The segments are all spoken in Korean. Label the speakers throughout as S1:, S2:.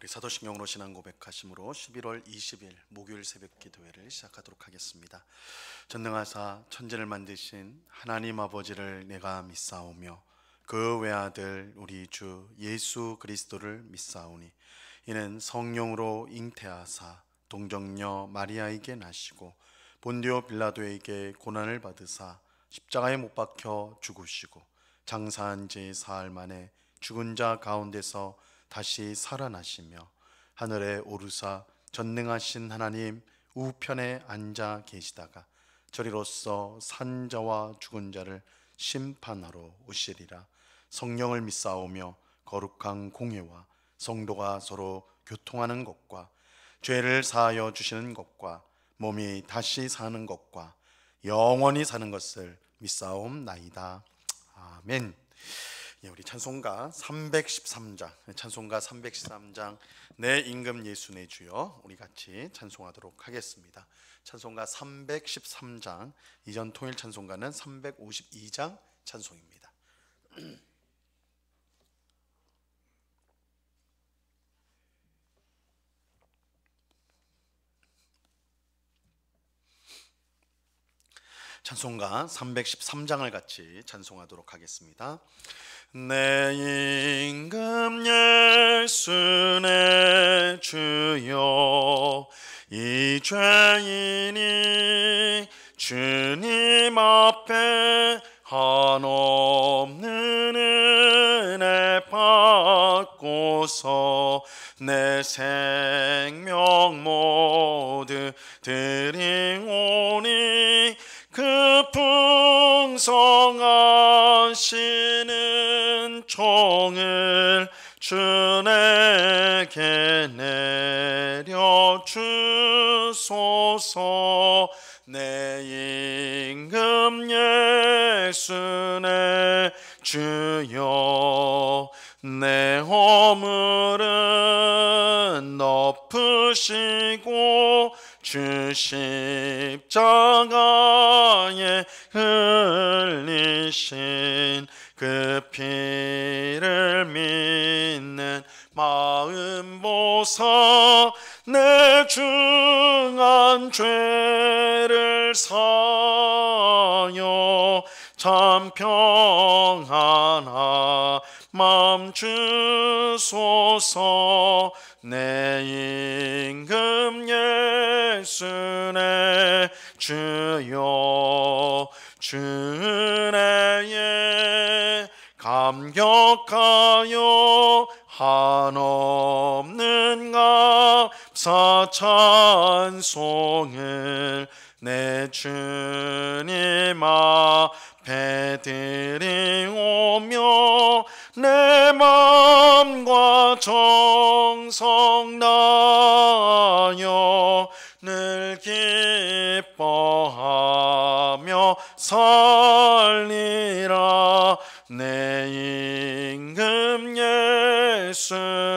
S1: 우리 사도신경으로 신앙 고백하심으로 11월 20일 목요일 새벽 기도회를 시작하도록 하겠습니다. 전능하사 천지를 만드신 하나님 아버지를 내가 믿사오며 그 외아들 우리 주 예수 그리스도를 믿사오니 이는 성령으로 잉태하사 동정녀 마리아에게 나시고 본디오 빌라도에게 고난을 받으사 십자가에 못 박혀 죽으시고 장사한 지 사흘 만에 죽은 자 가운데서 다시 살아나시며 하늘에 오르사 전능하신 하나님 우편에 앉아 계시다가 저리로서 산 자와 죽은 자를 심판하러 오시리라. 성령을 믿사오며 거룩한 공회와 성도가 서로 교통하는 것과 죄를 사하여 주시는 것과 몸이 다시 사는 것과 영원히 사는 것을 믿사옵나이다. 아멘. 우리 찬송가 313장 내 임금 예수 내 주여 우리 같이 찬송하도록 하겠습니다. 찬송가 313장, 이전 통일 찬송가는 352장 찬송입니다. 찬송가 313장을 같이 찬송하도록 하겠습니다. 내 임금 예수 내 주여 이 죄인이 주님 앞에 한없는 은혜 받고서 내 생명 모두 드리오니 그 풍성하시는 종을 주에게 내려주소서. 내 임금 예수 내 주여 내 허물은 덮으시고 주 십자가에 흘리신 그 피를 믿는 마음 보사 내 중한 죄를 사하여 참 평안한 맘 주소서. 내 임금 예수 내 주여 주 은혜에 감격하여 한없는 감사 찬송을 내 주님 앞에 드리오며 내 맘과 정성 다하여 늘 기뻐하며 살리라. 내 임금 예수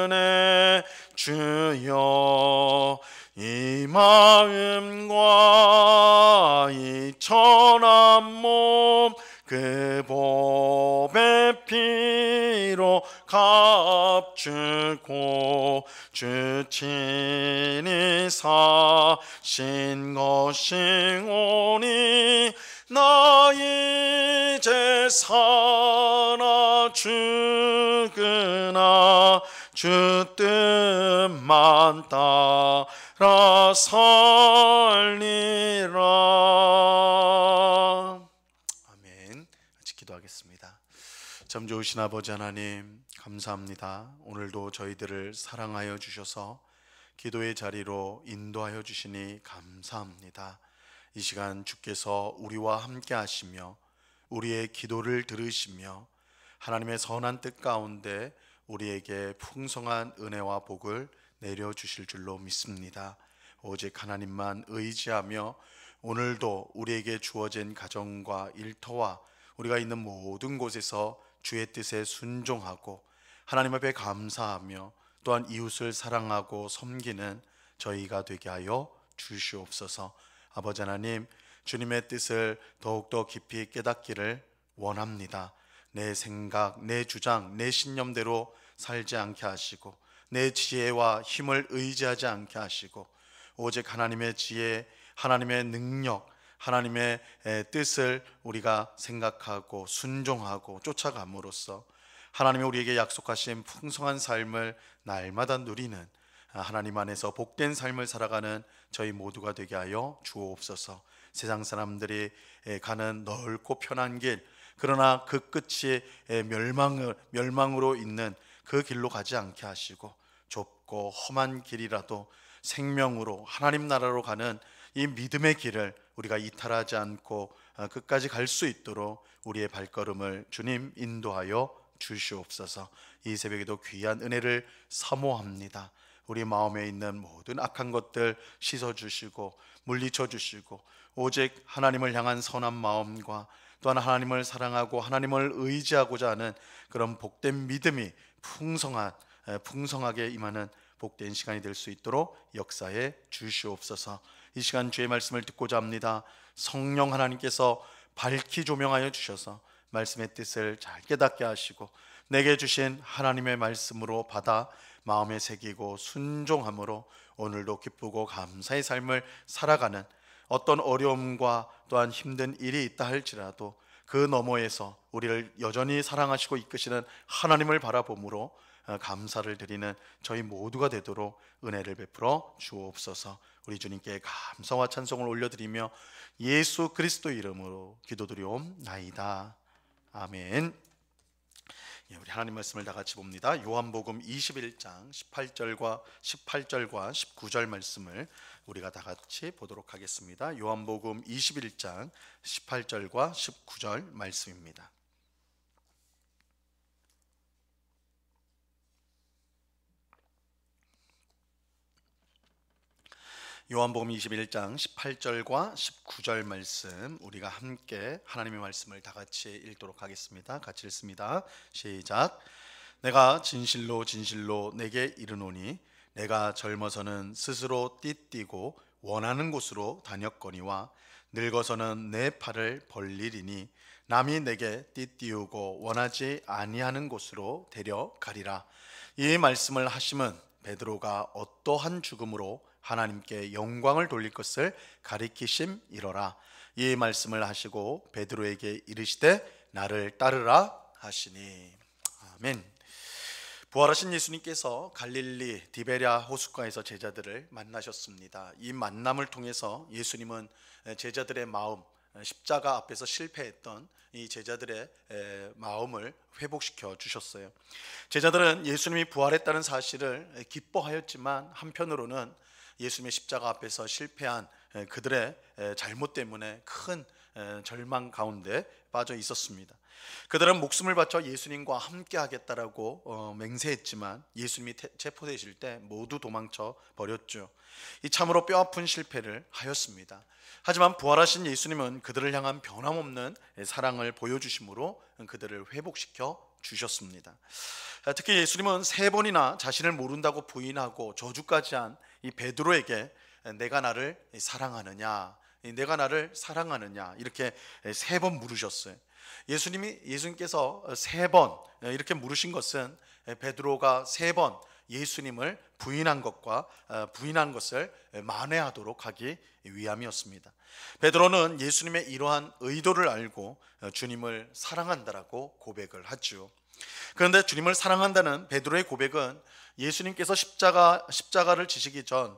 S1: 내 주여 이 마음과 이 천한 몸 그 보배 피로 값주고 주 친히 사신 것이 오니 나 이제 사나 죽으나 주 뜻만 따라 살리라. 아멘. 같이 기도하겠습니다. 참 좋으신 아버지 하나님, 감사합니다. 오늘도 저희들을 사랑하여 주셔서 기도의 자리로 인도하여 주시니 감사합니다. 이 시간 주께서 우리와 함께 하시며 우리의 기도를 들으시며 하나님의 선한 뜻 가운데 우리에게 풍성한 은혜와 복을 내려주실 줄로 믿습니다. 오직 하나님만 의지하며 오늘도 우리에게 주어진 가정과 일터와 우리가 있는 모든 곳에서 주의 뜻에 순종하고 하나님 앞에 감사하며 또한 이웃을 사랑하고 섬기는 저희가 되게 하여 주시옵소서. 아버지 하나님, 주님의 뜻을 더욱더 깊이 깨닫기를 원합니다. 내 생각, 내 주장, 내 신념대로 살지 않게 하시고 내 지혜와 힘을 의지하지 않게 하시고 오직 하나님의 지혜, 하나님의 능력, 하나님의 뜻을 우리가 생각하고 순종하고 쫓아감으로써 하나님이 우리에게 약속하신 풍성한 삶을 날마다 누리는 하나님 안에서 복된 삶을 살아가는 저희 모두가 되게 하여 주옵소서. 세상 사람들이 가는 넓고 편한 길, 그러나 그 끝이 멸망으로 있는 그 길로 가지 않게 하시고 좁고 험한 길이라도 생명으로 하나님 나라로 가는 이 믿음의 길을 우리가 이탈하지 않고 끝까지 갈 수 있도록 우리의 발걸음을 주님 인도하여 주시옵소서. 이 새벽에도 귀한 은혜를 사모합니다. 우리 마음에 있는 모든 악한 것들 씻어주시고 물리쳐주시고 오직 하나님을 향한 선한 마음과 또한 하나님을 사랑하고 하나님을 의지하고자 하는 그런 복된 믿음이 풍성하게 임하는 복된 시간이 될 수 있도록 역사해 주시옵소서. 이 시간 주의 말씀을 듣고자 합니다. 성령 하나님께서 밝히 조명하여 주셔서 말씀의 뜻을 잘 깨닫게 하시고 내게 주신 하나님의 말씀으로 받아 마음에 새기고 순종함으로 오늘도 기쁘고 감사의 삶을 살아가는 어떤 어려움과 또한 힘든 일이 있다 할지라도 그 너머에서 우리를 여전히 사랑하시고 이끄시는 하나님을 바라봄으로 감사를 드리는 저희 모두가 되도록 은혜를 베풀어 주옵소서. 우리 주님께 감사와 찬송을 올려드리며 예수 그리스도 이름으로 기도드리옵나이다. 아멘. 우리 하나님 말씀을 다 같이 봅니다. 요한복음 21장 18절과 19절 말씀을 우리가 다 같이 보도록 하겠습니다. 요한복음 21장 18절과 19절 말씀입니다. 요한복음 21장 18절과 19절 말씀 우리가 함께 하나님의 말씀을 다 같이 읽도록 하겠습니다. 같이 읽습니다. 시작. 내가 진실로 진실로 내게 이르노니 내가 젊어서는 스스로 띠띠고 원하는 곳으로 다녔거니와 늙어서는 내 팔을 벌리리니 남이 내게 띠띠우고 원하지 아니하는 곳으로 데려가리라. 이 말씀을 하심은 베드로가 어떠한 죽음으로 하나님께 영광을 돌릴 것을 가리키심이로라. 이 말씀을 하시고 베드로에게 이르시되 나를 따르라 하시니. 아멘. 부활하신 예수님께서 갈릴리 디베랴 호숫가에서 제자들을 만나셨습니다. 이 만남을 통해서 예수님은 제자들의 마음, 십자가 앞에서 실패했던 이 제자들의 마음을 회복시켜 주셨어요. 제자들은 예수님이 부활했다는 사실을 기뻐하였지만 한편으로는 예수님의 십자가 앞에서 실패한 그들의 잘못 때문에 큰 절망 가운데 빠져 있었습니다. 그들은 목숨을 바쳐 예수님과 함께 하겠다라고 맹세했지만 예수님이 체포되실 때 모두 도망쳐 버렸죠. 이 참으로 뼈아픈 실패를 하였습니다. 하지만 부활하신 예수님은 그들을 향한 변함없는 사랑을 보여주심으로 그들을 회복시켜 주셨습니다. 특히 예수님은 3번이나 자신을 모른다고 부인하고 저주까지 한 이 베드로에게 내가 나를 사랑하느냐, 내가 나를 사랑하느냐 이렇게 3번 물으셨어요. 예수님께서 3번 이렇게 물으신 것은 베드로가 3번 예수님을 부인한 것을 만회하도록 하기 위함이었습니다. 베드로는 예수님의 이러한 의도를 알고 주님을 사랑한다라고 고백을 하죠. 그런데 주님을 사랑한다는 베드로의 고백은 예수님께서 십자가를 지시기 전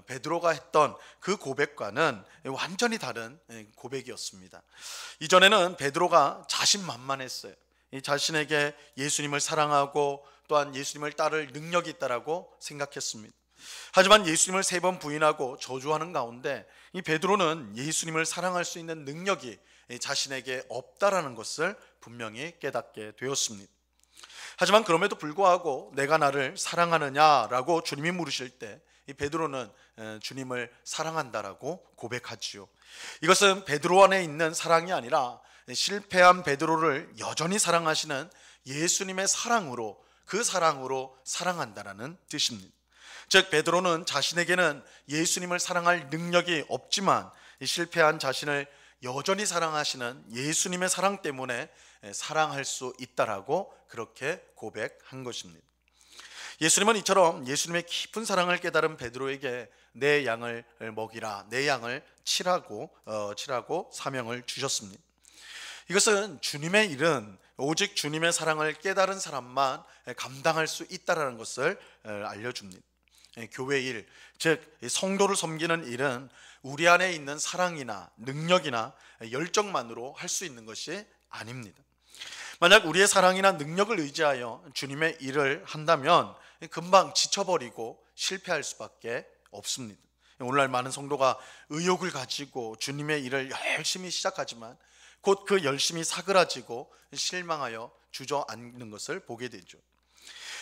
S1: 베드로가 했던 그 고백과는 완전히 다른 고백이었습니다. 이전에는 베드로가 자신만만했어요. 자신에게 예수님을 사랑하고 또한 예수님을 따를 능력이 있다라고 생각했습니다. 하지만 예수님을 3번 부인하고 저주하는 가운데 이 베드로는 예수님을 사랑할 수 있는 능력이 자신에게 없다라는 것을 분명히 깨닫게 되었습니다. 하지만 그럼에도 불구하고 내가 나를 사랑하느냐라고 주님이 물으실 때 이 베드로는 주님을 사랑한다라고 고백하지요. 이것은 베드로 안에 있는 사랑이 아니라 실패한 베드로를 여전히 사랑하시는 예수님의 사랑으로, 그 사랑으로 사랑한다라는 뜻입니다. 즉 베드로는 자신에게는 예수님을 사랑할 능력이 없지만 실패한 자신을 여전히 사랑하시는 예수님의 사랑 때문에 사랑할 수 있다라고 그렇게 고백한 것입니다. 예수님은 이처럼 예수님의 깊은 사랑을 깨달은 베드로에게 내 양을 먹이라, 내 양을 치라고 사명을 주셨습니다. 이것은 주님의 일은 오직 주님의 사랑을 깨달은 사람만 감당할 수 있다는 것을 알려줍니다. 교회 일, 즉 성도를 섬기는 일은 우리 안에 있는 사랑이나 능력이나 열정만으로 할 수 있는 것이 아닙니다. 만약 우리의 사랑이나 능력을 의지하여 주님의 일을 한다면 금방 지쳐버리고 실패할 수밖에 없습니다. 오늘날 많은 성도가 의욕을 가지고 주님의 일을 열심히 시작하지만 곧 그 열심히 사그라지고 실망하여 주저앉는 것을 보게 되죠.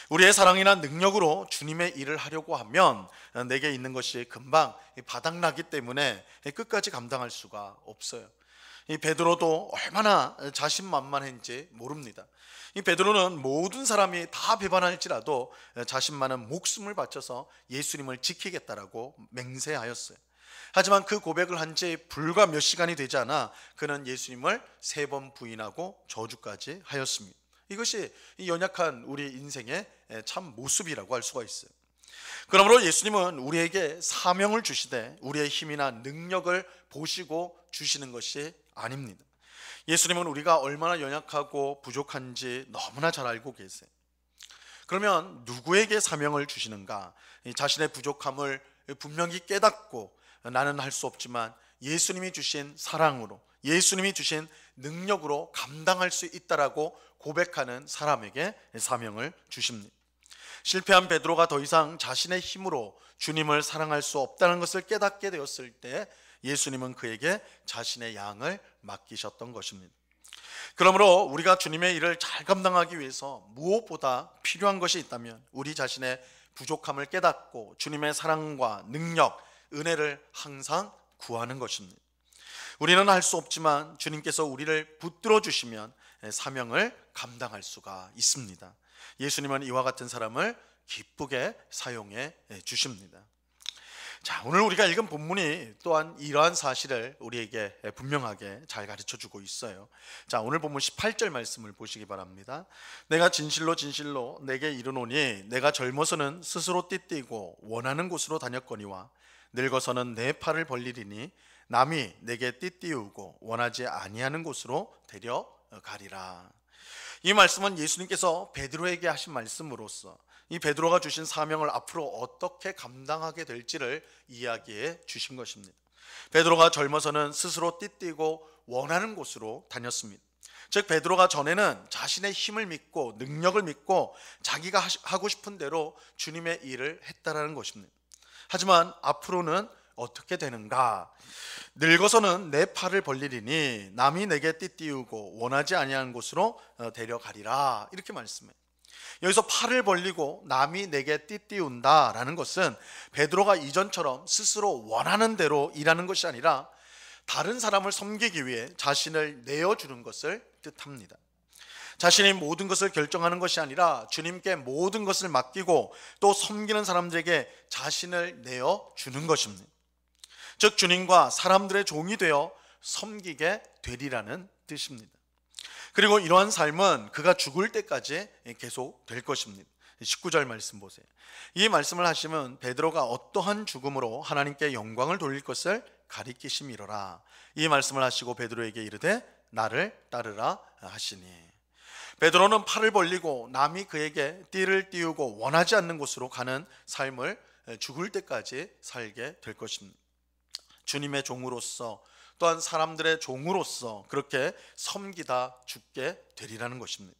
S1: 우리의 사랑이나 능력으로 주님의 일을 하려고 하면 내게 있는 것이 금방 바닥나기 때문에 끝까지 감당할 수가 없어요. 이 베드로도 얼마나 자신만만한지 모릅니다. 이 베드로는 모든 사람이 다 배반할지라도 자신만은 목숨을 바쳐서 예수님을 지키겠다라고 맹세하였어요. 하지만 그 고백을 한 지 불과 몇 시간이 되지 않아 그는 예수님을 3번 부인하고 저주까지 하였습니다. 이것이 이 연약한 우리 인생의 참 모습이라고 할 수가 있어요. 그러므로 예수님은 우리에게 사명을 주시되 우리의 힘이나 능력을 보시고 주시는 것이 아닙니다. 예수님은 우리가 얼마나 연약하고 부족한지 너무나 잘 알고 계세요. 그러면 누구에게 사명을 주시는가? 자신의 부족함을 분명히 깨닫고 나는 할 수 없지만 예수님이 주신 사랑으로, 예수님이 주신 능력으로 감당할 수 있다라고 고백하는 사람에게 사명을 주십니다. 실패한 베드로가 더 이상 자신의 힘으로 주님을 사랑할 수 없다는 것을 깨닫게 되었을 때 예수님은 그에게 자신의 양을 맡기셨던 것입니다. 그러므로 우리가 주님의 일을 잘 감당하기 위해서 무엇보다 필요한 것이 있다면 우리 자신의 부족함을 깨닫고 주님의 사랑과 능력, 은혜를 항상 구하는 것입니다. 우리는 할 수 없지만 주님께서 우리를 붙들어 주시면 사명을 감당할 수가 있습니다. 예수님은 이와 같은 사람을 기쁘게 사용해 주십니다. 자, 오늘 우리가 읽은 본문이 또한 이러한 사실을 우리에게 분명하게 잘 가르쳐주고 있어요. 자, 오늘 본문 18절 말씀을 보시기 바랍니다. 내가 진실로 진실로 내게 이르노니 내가 젊어서는 스스로 띠띠고 원하는 곳으로 다녔거니와 늙어서는 내 팔을 벌리리니 남이 내게 띠띠우고 원하지 아니하는 곳으로 데려가리라. 이 말씀은 예수님께서 베드로에게 하신 말씀으로서 이 베드로가 주신 사명을 앞으로 어떻게 감당하게 될지를 이야기해 주신 것입니다. 베드로가 젊어서는 스스로 띠띠고 원하는 곳으로 다녔습니다. 즉 베드로가 전에는 자신의 힘을 믿고 능력을 믿고 자기가 하고 싶은 대로 주님의 일을 했다라는 것입니다. 하지만 앞으로는 어떻게 되는가? 늙어서는 내 팔을 벌리리니 남이 내게 띠띠우고 원하지 아니하는 곳으로 데려가리라. 이렇게 말씀해요. 여기서 팔을 벌리고 남이 내게 띠띠운다라는 것은 베드로가 이전처럼 스스로 원하는 대로 일하는 것이 아니라 다른 사람을 섬기기 위해 자신을 내어주는 것을 뜻합니다. 자신이 모든 것을 결정하는 것이 아니라 주님께 모든 것을 맡기고 또 섬기는 사람들에게 자신을 내어주는 것입니다. 즉 주님과 사람들의 종이 되어 섬기게 되리라는 뜻입니다. 그리고 이러한 삶은 그가 죽을 때까지 계속 될 것입니다. 19절 말씀 보세요. 이 말씀을 하시면 베드로가 어떠한 죽음으로 하나님께 영광을 돌릴 것을 가리키심이로라. 이 말씀을 하시고 베드로에게 이르되 나를 따르라 하시니, 베드로는 팔을 벌리고 남이 그에게 띠를 띄우고 원하지 않는 곳으로 가는 삶을 죽을 때까지 살게 될 것입니다. 주님의 종으로서 또한 사람들의 종으로서 그렇게 섬기다 죽게 되리라는 것입니다.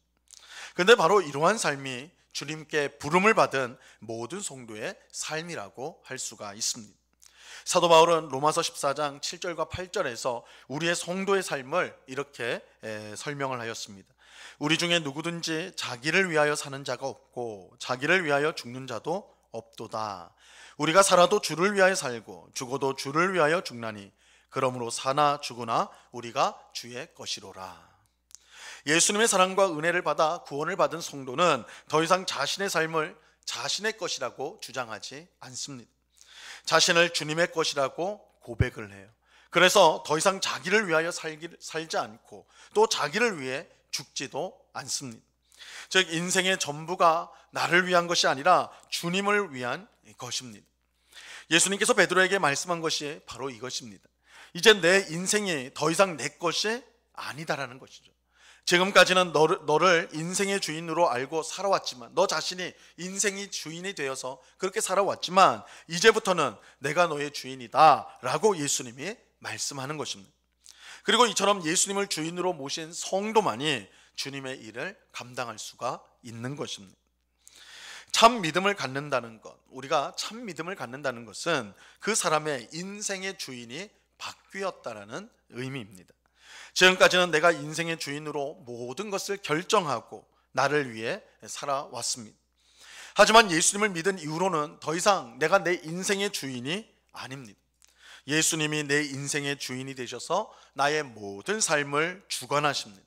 S1: 그런데 바로 이러한 삶이 주님께 부름을 받은 모든 성도의 삶이라고 할 수가 있습니다. 사도 바울은 로마서 14장 7절과 8절에서 우리의 성도의 삶을 이렇게 설명을 하였습니다. 우리 중에 누구든지 자기를 위하여 사는 자가 없고 자기를 위하여 죽는 자도 없도다. 우리가 살아도 주를 위하여 살고 죽어도 주를 위하여 죽나니 그러므로 사나 죽으나 우리가 주의 것이로라. 예수님의 사랑과 은혜를 받아 구원을 받은 성도는 더 이상 자신의 삶을 자신의 것이라고 주장하지 않습니다. 자신을 주님의 것이라고 고백을 해요. 그래서 더 이상 자기를 위하여 살지 않고 또 자기를 위해 죽지도 않습니다. 즉 인생의 전부가 나를 위한 것이 아니라 주님을 위한 것입니다. 예수님께서 베드로에게 말씀한 것이 바로 이것입니다. 이제 내 인생이 더 이상 내 것이 아니다라는 것이죠. 지금까지는 너를 인생의 주인으로 알고 살아왔지만, 너 자신이 인생의 주인이 되어서 그렇게 살아왔지만, 이제부터는 내가 너의 주인이다 라고 예수님이 말씀하는 것입니다. 그리고 이처럼 예수님을 주인으로 모신 성도만이 주님의 일을 감당할 수가 있는 것입니다. 참 믿음을 갖는다는 것, 우리가 참 믿음을 갖는다는 것은 그 사람의 인생의 주인이 바뀌었다라는 의미입니다. 지금까지는 내가 인생의 주인으로 모든 것을 결정하고 나를 위해 살아왔습니다. 하지만 예수님을 믿은 이후로는 더 이상 내가 내 인생의 주인이 아닙니다. 예수님이 내 인생의 주인이 되셔서 나의 모든 삶을 주관하십니다.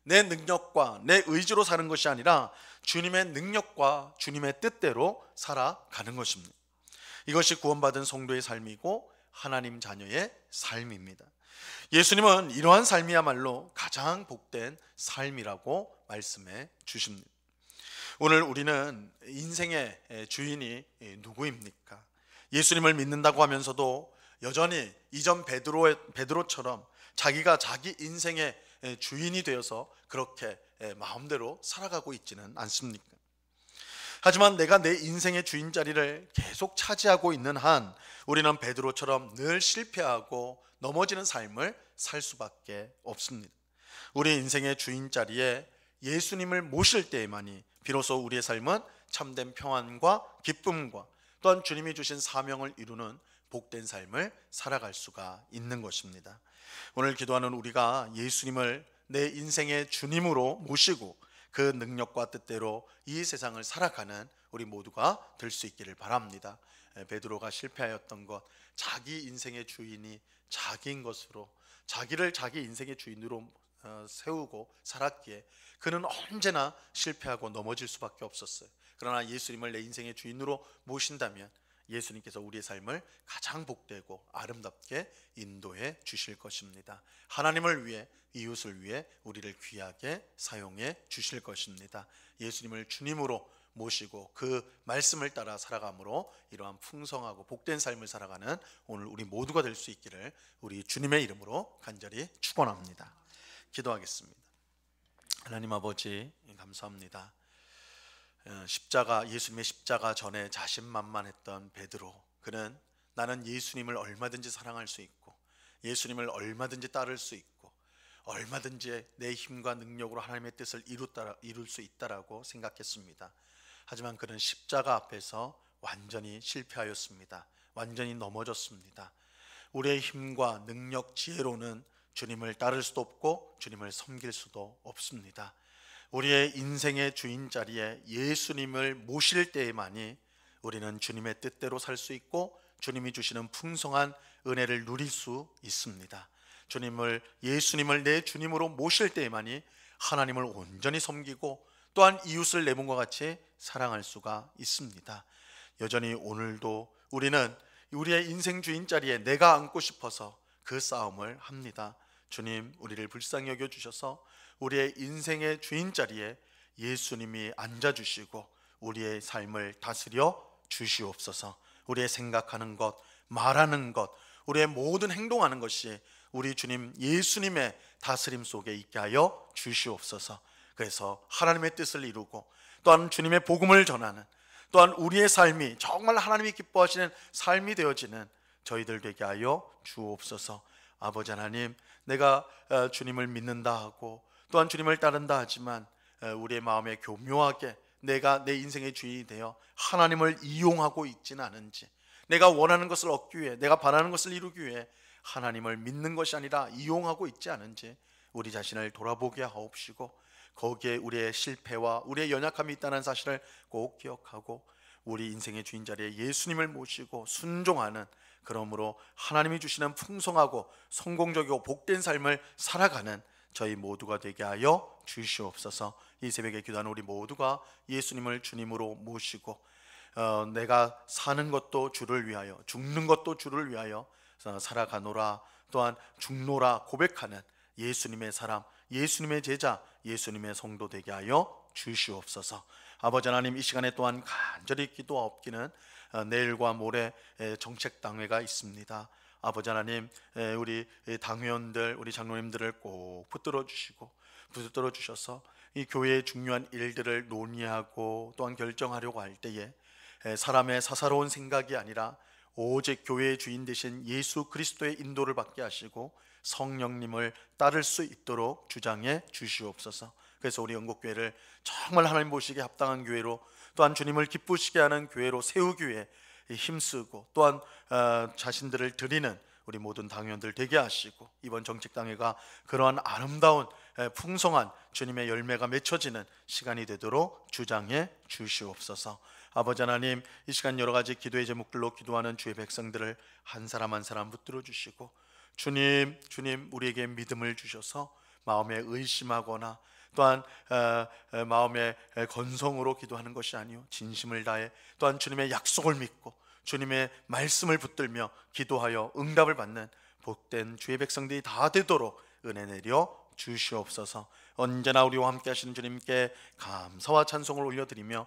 S1: 내 능력과 내 의지로 사는 것이 아니라 주님의 능력과 주님의 뜻대로 살아가는 것입니다. 이것이 구원받은 성도의 삶이고 하나님 자녀의 삶입니다. 예수님은 이러한 삶이야말로 가장 복된 삶이라고 말씀해 주십니다. 오늘 우리는 인생의 주인이 누구입니까? 예수님을 믿는다고 하면서도 여전히 이전 베드로처럼 자기가 자기 인생의 주인이 되어서 그렇게 마음대로 살아가고 있지는 않습니까? 하지만 내가 내 인생의 주인 자리를 계속 차지하고 있는 한 우리는 베드로처럼 늘 실패하고 넘어지는 삶을 살 수밖에 없습니다. 우리 인생의 주인 자리에 예수님을 모실 때에만이 비로소 우리의 삶은 참된 평안과 기쁨과 또한 주님이 주신 사명을 이루는 복된 삶을 살아갈 수가 있는 것입니다. 오늘 기도하는 우리가 예수님을 내 인생의 주님으로 모시고 그 능력과 뜻대로 이 세상을 살아가는 우리 모두가 될 수 있기를 바랍니다. 베드로가 실패하였던 것, 자기 인생의 주인이 자기인 것으로 자기를 자기 인생의 주인으로 세우고 살았기에 그는 언제나 실패하고 넘어질 수밖에 없었어요. 그러나 예수님을 내 인생의 주인으로 모신다면 예수님께서 우리의 삶을 가장 복되고 아름답게 인도해 주실 것입니다. 하나님을 위해, 이웃을 위해 우리를 귀하게 사용해 주실 것입니다. 예수님을 주님으로 모시고 그 말씀을 따라 살아감으로 이러한 풍성하고 복된 삶을 살아가는 오늘 우리 모두가 될 수 있기를 우리 주님의 이름으로 간절히 축원합니다. 기도하겠습니다. 하나님 아버지, 감사합니다. 예수님의 십자가 전에 자신만만했던 베드로, 그는 나는 예수님을 얼마든지 사랑할 수 있고 예수님을 얼마든지 따를 수 있고 얼마든지 내 힘과 능력으로 하나님의 뜻을 이룰 수 있다라고 생각했습니다. 하지만 그는 십자가 앞에서 완전히 실패하였습니다. 완전히 넘어졌습니다. 우리의 힘과 능력, 지혜로는 주님을 따를 수도 없고 주님을 섬길 수도 없습니다. 우리의 인생의 주인 자리에 예수님을 모실 때에만이 우리는 주님의 뜻대로 살 수 있고 주님이 주시는 풍성한 은혜를 누릴 수 있습니다. 예수님을 내 주님으로 모실 때에만이 하나님을 온전히 섬기고 또한 이웃을 내 몸과 같이 사랑할 수가 있습니다. 여전히 오늘도 우리는 우리의 인생 주인 자리에 내가 앉고 싶어서 그 싸움을 합니다. 주님, 우리를 불쌍히 여겨주셔서 우리의 인생의 주인 자리에 예수님이 앉아주시고 우리의 삶을 다스려 주시옵소서. 우리의 생각하는 것, 말하는 것, 우리의 모든 행동하는 것이 우리 주님 예수님의 다스림 속에 있게 하여 주시옵소서. 그래서 하나님의 뜻을 이루고 또한 주님의 복음을 전하는, 또한 우리의 삶이 정말 하나님이 기뻐하시는 삶이 되어지는 저희들 되게 하여 주옵소서. 아버지 하나님, 내가 주님을 믿는다 하고 또한 주님을 따른다 하지만 우리의 마음에 교묘하게 내가 내 인생의 주인이 되어 하나님을 이용하고 있지는 않은지, 내가 원하는 것을 얻기 위해, 내가 바라는 것을 이루기 위해 하나님을 믿는 것이 아니라 이용하고 있지 않은지 우리 자신을 돌아보게 하옵시고 거기에 우리의 실패와 우리의 연약함이 있다는 사실을 꼭 기억하고 우리 인생의 주인 자리에 예수님을 모시고 순종하는, 그러므로 하나님이 주시는 풍성하고 성공적이고 복된 삶을 살아가는 저희 모두가 되게 하여 주시옵소서. 이 새벽에 기도하는 우리 모두가 예수님을 주님으로 모시고 내가 사는 것도 주를 위하여 죽는 것도 주를 위하여 살아가노라, 또한 죽노라 고백하는 예수님의 사람, 예수님의 제자, 예수님의 성도 되게 하여 주시옵소서. 아버지 하나님, 이 시간에 또한 간절히 기도하옵기는 내일과 모레 정책당회가 있습니다. 아버지 하나님, 우리 당회원들, 우리 장로님들을 꼭 붙들어 주셔서 이 교회의 중요한 일들을 논의하고 또한 결정하려고 할 때에 사람의 사사로운 생각이 아니라 오직 교회의 주인 되신 예수 그리스도의 인도를 받게 하시고 성령님을 따를 수 있도록 주장해 주시옵소서. 그래서 우리 영국교회를 정말 하나님 보시기에 합당한 교회로, 또한 주님을 기쁘시게 하는 교회로 세우기 위해 힘쓰고, 또한 자신들을 드리는 우리 모든 당회원들 되게 하시고, 이번 정책당회가 그러한 아름다운 풍성한 주님의 열매가 맺혀지는 시간이 되도록 주장해 주시옵소서. 아버지 하나님, 이 시간 여러 가지 기도의 제목들로 기도하는 주의 백성들을 한 사람 한 사람 붙들어 주시고, 주님 우리에게 믿음을 주셔서 마음에 의심하거나 또한 마음의 건성으로 기도하는 것이 아니요 진심을 다해 또한 주님의 약속을 믿고 주님의 말씀을 붙들며 기도하여 응답을 받는 복된 주의 백성들이 다 되도록 은혜 내려 주시옵소서. 언제나 우리와 함께 하시는 주님께 감사와 찬송을 올려드리며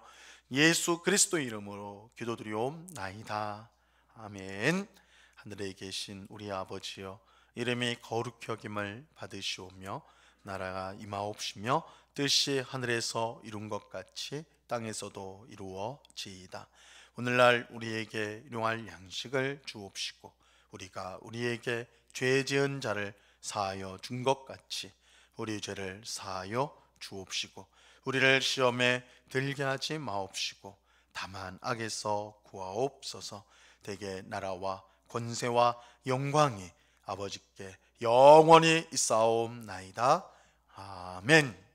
S1: 예수 그리스도의 이름으로 기도드리옵나이다. 아멘. 하늘에 계신 우리 아버지여, 이름이 거룩히 여김을 받으시오며 나라가 임하옵시며 뜻이 하늘에서 이룬 것 같이 땅에서도 이루어지이다. 오늘날 우리에게 일용할 양식을 주옵시고 우리가 우리에게 죄 지은 자를 사하여 준 것 같이 우리 죄를 사하여 주옵시고 우리를 시험에 들게 하지 마옵시고 다만 악에서 구하옵소서. 대개 나라와 권세와 영광이 아버지께 영원히 있사옵나이다. 아멘.